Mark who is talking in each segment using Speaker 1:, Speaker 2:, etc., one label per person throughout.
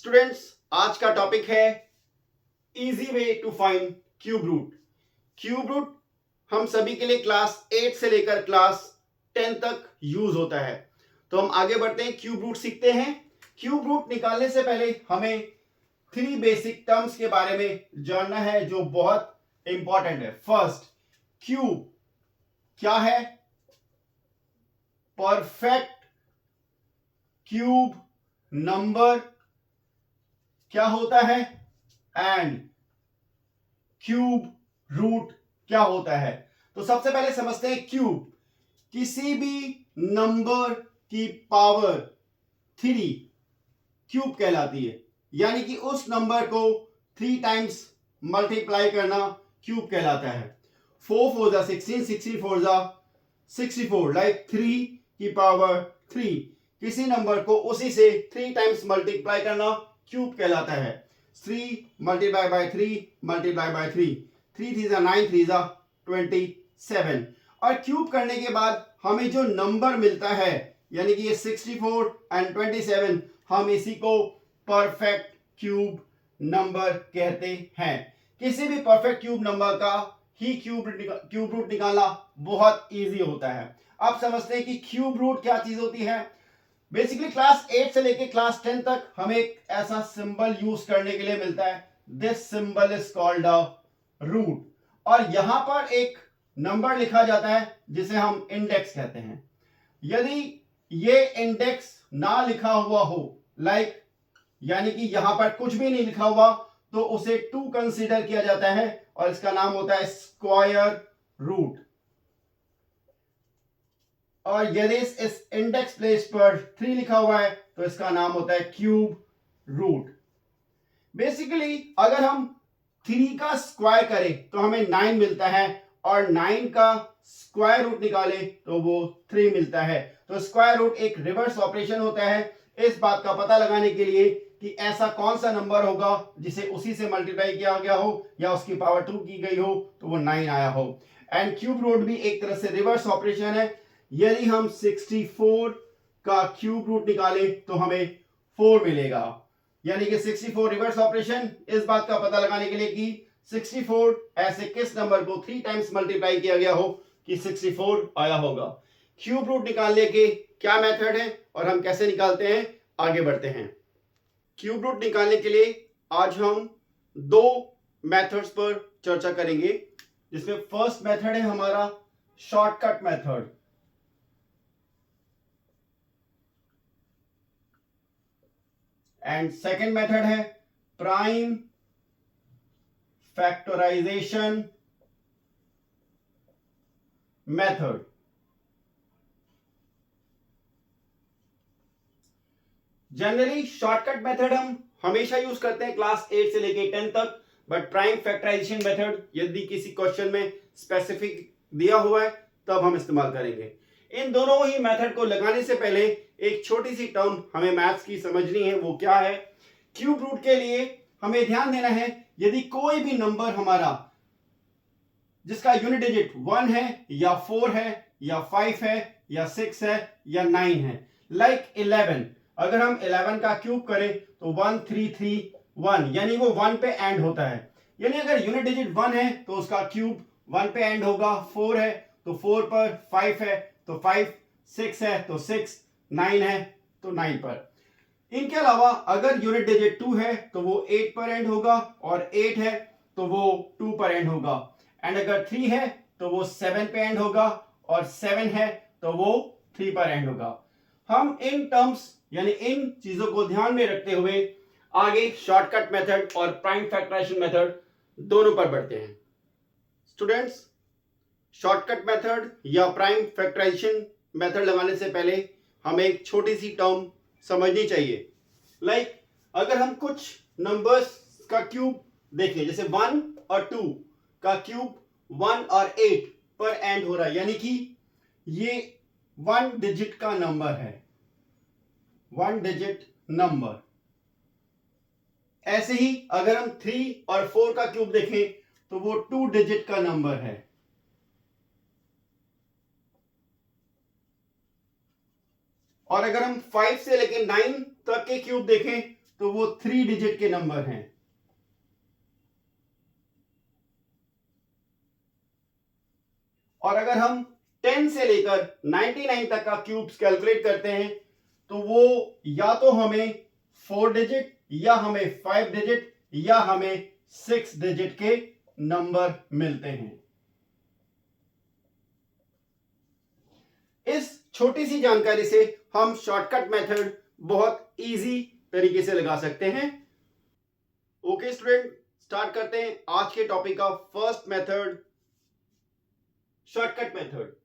Speaker 1: Students, आज का topic है easy way to find cube root. Cube root हम सभी के लिए क्लास 8 से लेकर क्लास 10 तक यूज होता है। तो हम आगे बढ़ते हैं, क्यूब रूट सीखते हैं। क्यूब रूट निकालने से पहले हमें 3 बेसिक टर्म्स के बारे में जानना है जो बहुत इंपॉर्टेंट है। फर्स्ट, क्यूब क्या है? परफेक्ट क्यूब नंबर क्या होता है एंड क्यूब रूट क्या होता है। तो सबसे पहले समझते हैं क्यूब। किसी भी नंबर की पावर 3 क्यूब कहलाती है, यानी कि उस नंबर को 3 टाइम्स मल्टीप्लाई करना क्यूब कहलाता है। 4 4 जा 16, 64 जा 64, लाइक 3 की पावर 3 किसी नंबर को उसी से 3 टाइम्स मल्टीप्लाई करना क्यूब कहलाता है। 3 मल्टीप्लाई बाय 3 मल्टीप्लाई बाय 3, 3 3 जा 9, 3 जा 27। और क्यूब करने के बाद हमें जो नंबर मिलता है, यानी कि ये 64 एंड 27, हम इसी को परफेक्ट क्यूब नंबर कहते हैं। किसी भी परफेक्ट क्यूब नंबर का ही क्यूब रूट निकालना बहुत इजी होता है। आप समझते हैं कि क्यूब रूट क्या चीज होती है। बेसिकली क्लास 8 से लेके क्लास 10 तक हमें एक ऐसा सिंबल यूज करने के लिए मिलता है, this symbol is called a root. और यहां पर एक नंबर लिखा जाता है जिसे हम इंडेक्स कहते हैं। यदि ये इंडेक्स ना लिखा हुआ हो, लाइक यानी कि यहां पर कुछ भी नहीं लिखा हुआ, तो उसे 2 कंसीडर किया जाता है और इसका नाम होता है स्क्वायर रूट। और यदि इस इंडेक्स प्लेस पर 3 लिखा हुआ है तो इसका नाम होता है क्यूब रूट। बेसिकली अगर हम 3 का स्क्वायर करें तो हमें 9 मिलता है, और 9 का स्क्वायर रूट निकाले तो वो 3 मिलता है। तो स्क्वायर रूट एक रिवर्स ऑपरेशन होता है इस बात का पता लगाने के लिए कि ऐसा कौन सा नंबर होगा जिसे उसी से मल्टीप्लाई किया गया हो या उसकी पावर 2 की गई हो तो वो 9 आया हो। एंड क्यूब रूट भी एक तरह से रिवर्स ऑपरेशन है। यदि हम 64 का क्यूब रूट निकाले तो हमें 4 मिलेगा, यानी कि 64 रिवर्स ऑपरेशन इस बात का पता लगाने के लिए कि 64 ऐसे किस नंबर को 3 टाइम्स मल्टीप्लाई किया गया हो कि 64 आया होगा। क्यूब रूट निकालने के क्या मेथड है और हम कैसे निकालते हैं, आगे बढ़ते हैं। क्यूब रूट निकालने के लिए आज हम 2 मेथड्स पर चर्चा करेंगे, जिसमें फर्स्ट मेथड है हमारा shortcut method, and second method है prime factorisation method. Generally shortcut method हम हमेशा यूज करते हैं क्लास 8 से लेके 10 तक, बट प्राइम फैक्टराइजेशन मेथड यदि किसी क्वेश्चन में स्पेसिफिक दिया हुआ है तब हम इस्तेमाल करेंगे। इन दोनों ही मेथड को लगाने से पहले एक छोटी सी टर्म हमें मैथ्स की समझनी है, वो क्या है। क्यूब रूट के लिए हमें ध्यान देना है, यदि कोई भी नंबर हमारा जिसका यूनिट डिजिट 1 है या 4 है या 5 है या 6 है या 9 है, लाइक 11, अगर हम 11 का क्यूब करें तो 1 3 3 1, यानी वो 1 पे एंड होता है। यानी अगर यूनिट डिजिट 1 है तो उसका क्यूब 1 पे एंड होगा, 4 है तो 4 पर, 5 है तो 5, 6 है तो 6, 9 है तो 9 पर। इनके अलावा अगर यूनिट डिजिट 2 है तो वो 8 पर एंड होगा, और 8 है तो वो 2 पर एंड होगा, एंड अगर 3 है तो वो 7 पे एंड होगा, और 7 है तो वो 3 पर एंड होगा। हम इन टर्म्स यानी इन चीजों को ध्यान में रखते हुए आगे शॉर्टकट मेथड और प्राइम फैक्टराइजेशन मेथड दोनों पर बढ़ते हैं। स्टूडेंट्स, शॉर्टकट मेथड या प्राइम फैक्टराइजेशन मेथड लगाने से पहले हमें एक छोटी सी टर्म समझनी चाहिए। लाइक अगर हम कुछ नंबर्स का क्यूब देखें, जैसे 1 और 2 का क्यूब 1 और 8 पर एंड हो रहा है, यानी कि ये 1 डिजिट का नंबर है, 1 डिजिट नंबर। ऐसे ही अगर हम 3 और 4 का क्यूब देखें तो वो 2 डिजिट का नंबर है। और अगर हम 5 से लेकर 9 तक के क्यूब देखें तो वो 3 डिजिट के नंबर हैं। और अगर हम 10 से लेकर 99 तक का क्यूब्स कैलकुलेट करते हैं तो वो या तो हमें 4 डिजिट या हमें 5 डिजिट या हमें 6 डिजिट के नंबर मिलते हैं। इस छोटी सी जानकारी से हम शॉर्टकट मेथड बहुत इजी तरीके से लगा सकते हैं। ओके स्टूडेंट, स्टार्ट करते हैं आज के टॉपिक का फर्स्ट मेथड, शॉर्टकट मेथड।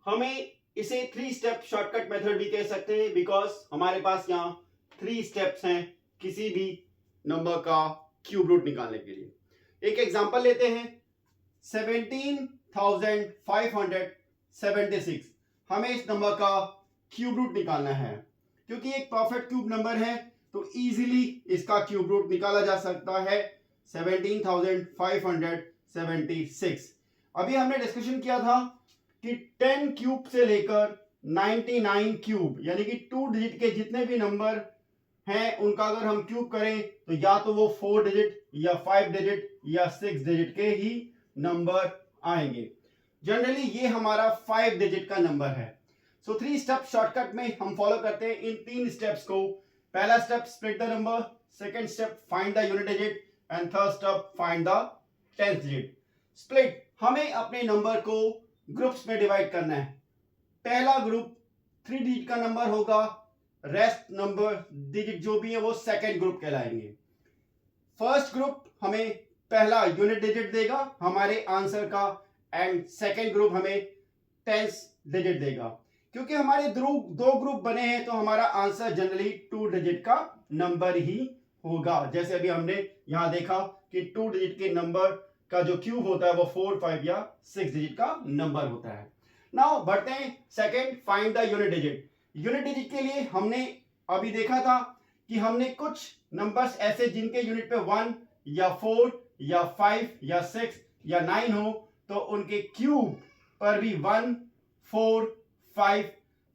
Speaker 1: हमें इसे 3 स्टेप शॉर्टकट मेथड भी कह सकते हैं बिकॉज हमारे पास यहां 3 स्टेप्स हैं किसी भी नंबर का क्यूब रूट निकालने के लिए। एक एग्जांपल लेते हैं, 17,576। हमें इस नंबर का क्यूब रूट निकालना है। क्योंकि एक परफेक्ट क्यूब नंबर है तो इजीली इसका क्यूब रूट निकाला जा सकता है 17,576। अभी हमने डिस्कशन किया था कि 10 क्यूब से लेकर 99 क्यूब यानी कि 2 डिजिट के जितने भी नंबर हैं उनका अगर हम क्यूब करें तो या तो वो 4 डिजिट या 5 डिजिट या 6 डिजिट के ही नंबर आएंगे। जनरली ये हमारा 5 डिजिट का नंबर है। सो 3 स्टेप शॉर्टकट में हम फॉलो करते हैं इन 3 स्टेप्स को। पहला step split the number, second step find the unit digit and third step find the 10th digit. Split, हमें अपने नंबर को ग्रुप्स में डिवाइड करना है। पहला ग्रुप 3 डिजिट का नंबर होगा, रेस्ट नंबर डिजिट जो भी है वो सेकंड ग्रुप कहलाएंगे। फर्स्ट ग्रुप हमें पहला यूनिट डिजिट देगा हमारे आंसर का एंड सेकंड ग्रुप हमें 10th डिजिट देगा। क्योंकि हमारे दो ग्रुप बने हैं तो हमारा आंसर जनरली 2 डिजिट का नंबर ही होगा। जैसे अभी हमने यहां देखा कि 2 डिजिट के नंबर का जो क्यूब होता है वो 4, 5 या 6 डिजिट का नंबर होता है। नाउ बढ़ते हैं second, find the unit digit. Unit digit के लिए हमने अभी देखा था कि हमने कुछ नंबर्स ऐसे जिनके यूनिट पे 1 या 4 या 5 या 6 या 9 हो तो उनके क्यूब पर भी 1, 4, 5,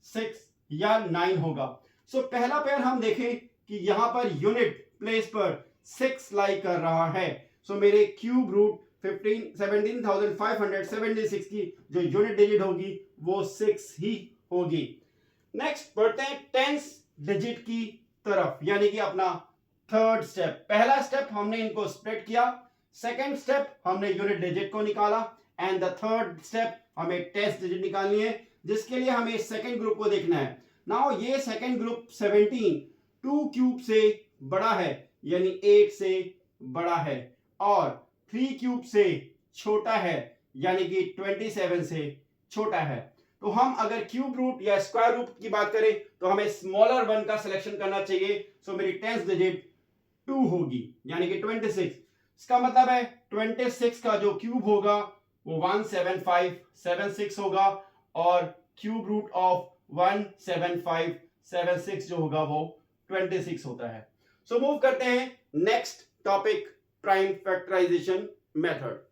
Speaker 1: 6 या 9 होगा। सो पहला पेयर हम देखें कि यहां पर यूनिट प्लेस पर 6 लाई कर रहा है। सो मेरे क्यूब रूट 17,576 की जो यूनिट डिजिट होगी वो 6 ही होगी। नेक्स्ट बढ़ते हैं 10th डिजिट की तरफ यानी कि अपना थर्ड स्टेप। पहला स्टेप हमने इनको स्प्लिट किया, सेकंड स्टेप हमने यूनिट डिजिट को निकाला एंड द थर्ड स्टेप हमें 10th डिजिट निकालनी है जिसके लिए हमें सेकंड ग्रुप को देखना है। नाउ ये सेकंड ग्रुप 17 2 क्यूब से बड़ा है यानी 8 से बड़ा है और 3 क्यूब से छोटा है यानी कि 27 से छोटा है। तो हम अगर क्यूब रूट या स्क्वायर रूट की बात करें तो हमें स्मॉलर वन का सिलेक्शन करना चाहिए। सो मेरी 10th डिजिट 2 होगी यानी कि 26। इसका मतलब है 26 का जो क्यूब होगा वो 17576 होगा और क्यूब रूट ऑफ 17576 जो होगा वो 26 होता है। सो मूव करते हैं next topic, prime factorisation method.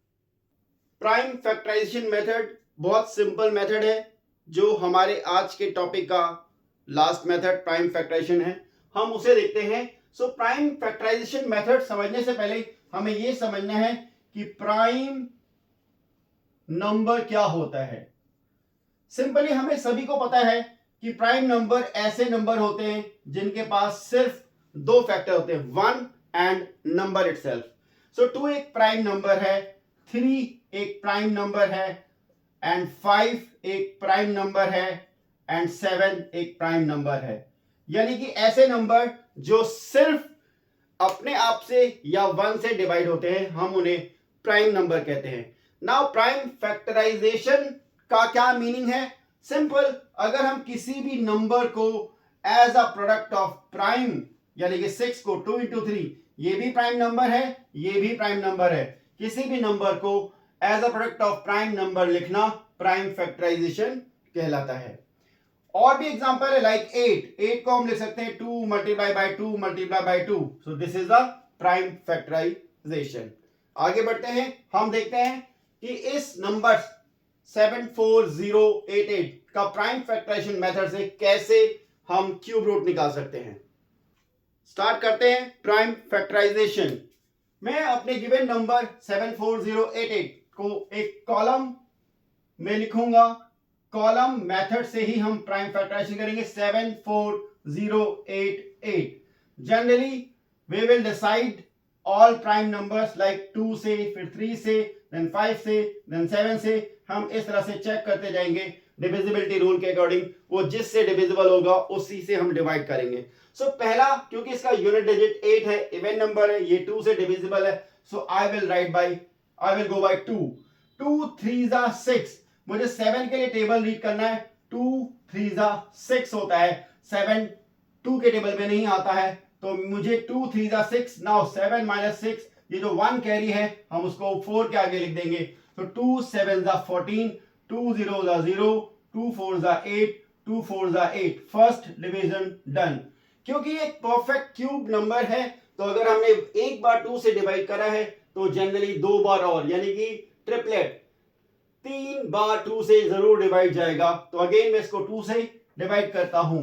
Speaker 1: Prime factorisation method बहुत सिंपल मेथड है जो हमारे आज के टॉपिक का लास्ट मेथड प्राइम फैक्टराइजेशन है, हम उसे देखते हैं। सो प्राइम फैक्टराइजेशन मेथड समझने से पहले हमें यह समझना है कि प्राइम नंबर क्या होता है। सिंपली हमें सभी को पता है कि प्राइम नंबर ऐसे नंबर होते हैं जिनके पास सिर्फ 2 फैक्टर होते हैं, 1 एंड नंबर इटसेल्फ। सो 2 एक प्राइम नंबर है, 3 एक प्राइम नंबर है एंड 5 एक प्राइम नंबर है एंड 7 एक प्राइम नंबर है। यानी कि ऐसे नंबर जो सिर्फ अपने आप से या 1 से डिवाइड होते हैं हम उन्हें प्राइम नंबर कहते हैं। नाउ प्राइम फैक्टराइजेशन का क्या मीनिंग है? सिंपल, अगर हम किसी भी नंबर को as a product of prime यानी कि 6 को 2 into 3, ये भी प्राइम नंबर है, ये भी प्राइम नंबर है, किसी भी नंबर को as a product of prime number लिखना प्राइम फैक्टराइजेशन कहलाता है। और भी एग्जांपल है लाइक 8 को हम लिख सकते हैं 2 multiply by 2 multiply by 2। So this is the prime factorisation. आगे बढ़ते हैं, हम देखते हैं कि इस नंबर 74088 का प्राइम फैक्टराइजेशन मेथड से कैसे हम क्यूब रूट निकाल सकते हैं। स्टार्ट करते हैं प्राइम फैक्टराइजेशन। मैं अपने गिवन नंबर 74088 को एक कॉलम में लिखूंगा। कॉलम मेथड से ही हम प्राइम फैक्टराइजेशन करेंगे। 74088 generally we will decide all prime numbers like 2 से, फिर 3 से, देन 5 से, देन 7 से। हम इस तरह से चेक करते जाएंगे डिविजिबिलिटी रूल के अकॉर्डिंग। वो जिससे डिविजिबल होगा उसी से हम डिवाइड करेंगे। सो पहला, क्योंकि इसका यूनिट डिजिट 8 है, इवन नंबर है, ये 2 से डिविजिबल है, सो आई विल गो बाय 2। 2 3 जा 6। मुझे 7 के लिए टेबल रीड करना है। 2 3 जा 6 होता है। 7 2 के टेबल में नहीं आता है, तो मुझे 2 3 जा 6। नाउ 7 - 6, ये जो 1 कैरी है हम उसको 4 के आगे लिख देंगे। तो 2 7 जा 14, 2 0 जा 0, 2 4 जा 8, 2 4 जा 8। First division done. क्योंकि एक परफेक्ट क्यूब नंबर है, तो अगर हमने एक बार 2 से डिवाइड करा है तो जनरली 2 बार और, यानी कि ट्रिपलेट 3 बार 2 से जरूर डिवाइड जाएगा। तो अगेन मैं इसको 2 से डिवाइड करता हूं।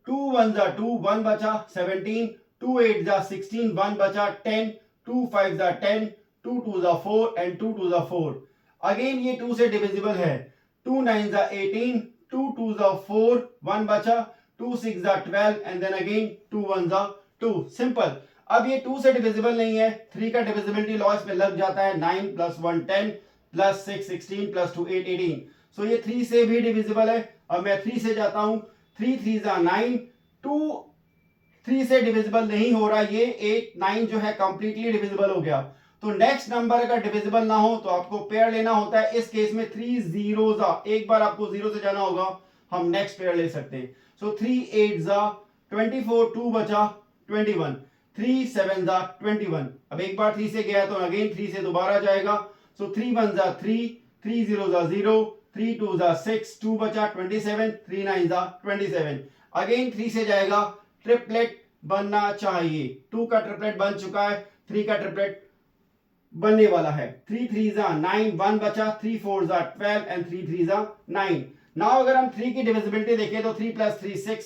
Speaker 1: 2 1 जा 2, 1 बचा 17, 2 8 जा 16, 1 बचा 10, 2 5 जा 10, 2 2 जा 4 एंड 2 2 जा 4। अगेन ये 2 से डिविजिबल है। 2 9 जा 18, 2 2 जा 4, 1 बचा, 2 6 जा 12 एंड देन अगेन 2 1 जा 2। सिंपल। अब ये 2 से डिविजिबल नहीं है। 3 का डिविजिबिलिटी लॉ इसमें लग जाता है। 9 + 1 10 + 6 16 + 2 8 18। सो ये 3 से भी डिविजिबल है। अब मैं 3 से जाता हूं। 3 3 जा 9, 2 3 से डिविजिबल नहीं हो रहा। ये 8 9 जो है कंप्लीटली डिविजिबल हो गया। तो नेक्स्ट नंबर अगर डिविजिबल ना हो तो आपको पेयर लेना होता है। इस केस में 3 0 जा, एक बार आपको 0 से जाना होगा, हम नेक्स्ट पेयर ले सकते हैं। सो 3 8 जा 24, 2 बचा 21, 3 7 जा 21। अब एक बार 3 से गया तो अगेन 3 से दोबारा जाएगा। सो 3 1 जा 3, 3 0 जा 0, 3 2 जा 6, 2 बचा 27, 3 9 जा 27। अगेन 3 से जाएगा। ट्रिपलेट बनना चाहिए। 2 का ट्रिपलेट बन चुका है, 3 का ट्रिपलेट बनने वाला है। 3 3 जा 9, 1 बचा, 3 4 जा 12 एंड 3 3 जा 9। नाउ अगर हम 3 की डिविजिबिलिटी देखें तो 3 + 3 6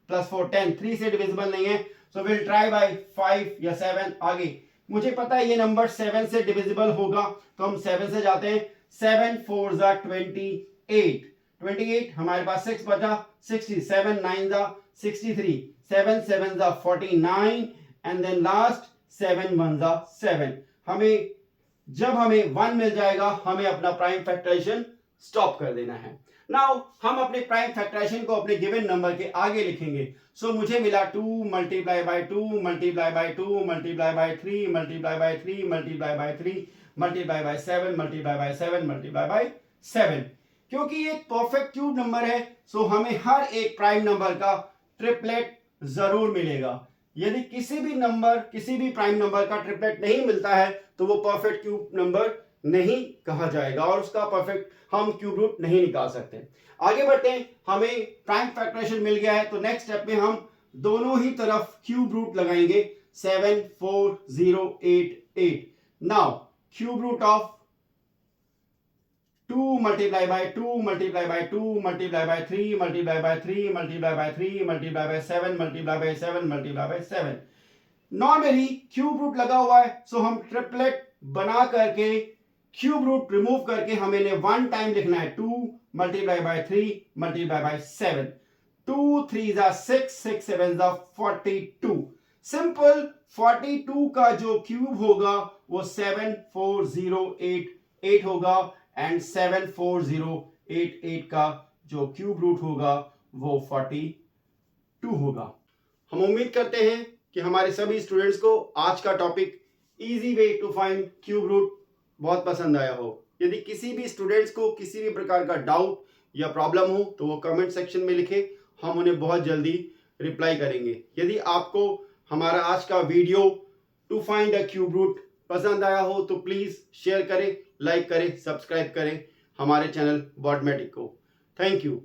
Speaker 1: + 4 10। 3 से डिविजिबल नहीं है, सो विल ट्राई बाय 5 या 7। आगे मुझे पता है ये नंबर 7 से डिविजिबल होगा, तो हम 7 से जाते हैं। 7 4 जा 28, 28 हमारे पास 6 बचा 60, 7 9 जा 63, 7 7 जा 49 एंड देन लास्ट 7 1 जा 7। हमें जब हमें 1 मिल जाएगा, हमें अपना प्राइम फैक्टराइजेशन स्टॉप कर देना है। नाउ हम अपने प्राइम फैक्टराइजेशन को अपने गिवन नंबर के आगे लिखेंगे। सो मुझे मिला 2 × 2 × 2 × 2 × 3 × 3 × 3 × 7 × 7 × 7। क्योंकि ये परफेक्ट क्यूब नंबर है, सो हमें हर एक प्राइम नंबर का ट्रिपलेट जरूर मिलेगा। यदि किसी भी प्राइम नंबर का ट्रिपलेट नहीं मिलता है तो वो परफेक्ट क्यूब नंबर नहीं कहा जाएगा और उसका परफेक्ट हम क्यूब रूट नहीं निकाल सकते। आगे बढ़ते हैं। हमें प्राइम फैक्टराइजेशन मिल गया है, तो नेक्स्ट स्टेप में हम दोनों ही तरफ क्यूब रूट लगाएंगे। 74088। Now cube root of 2 × 2 × 2 × 2 × 3 × 3 × 3 × 7 × 7 × 7। Normally cube root लगा हुआ है, सो हम ट्रिपलेट बना करके क्यूब रूट रिमूव करके हमें 1 टाइम लिखना है। 2 × 3 × 7। 2 3 जा 6, 6 7 जा 42। सिंपल। 42 का जो क्यूब होगा वो 74088 होगा एंड 74088 का जो क्यूब रूट होगा वो 42 होगा। हम उम्मीद करते हैं कि हमारे सभी स्टूडेंट्स को आज का topic easy way to find cube root बहुत पसंद आया हो। यदि किसी भी स्टूडेंट्स को किसी भी प्रकार का डाउट या प्रॉब्लम हो तो वो कमेंट सेक्शन में लिखे, हम उन्हें बहुत जल्दी रिप्लाई करेंगे। यदि आपको हमारा आज का video to find a cube root पसंद आया हो तो प्लीज शेयर करें, लाइक करें, सब्सक्राइब करें हमारे चैनल बॉटमेटिक को। Thank you.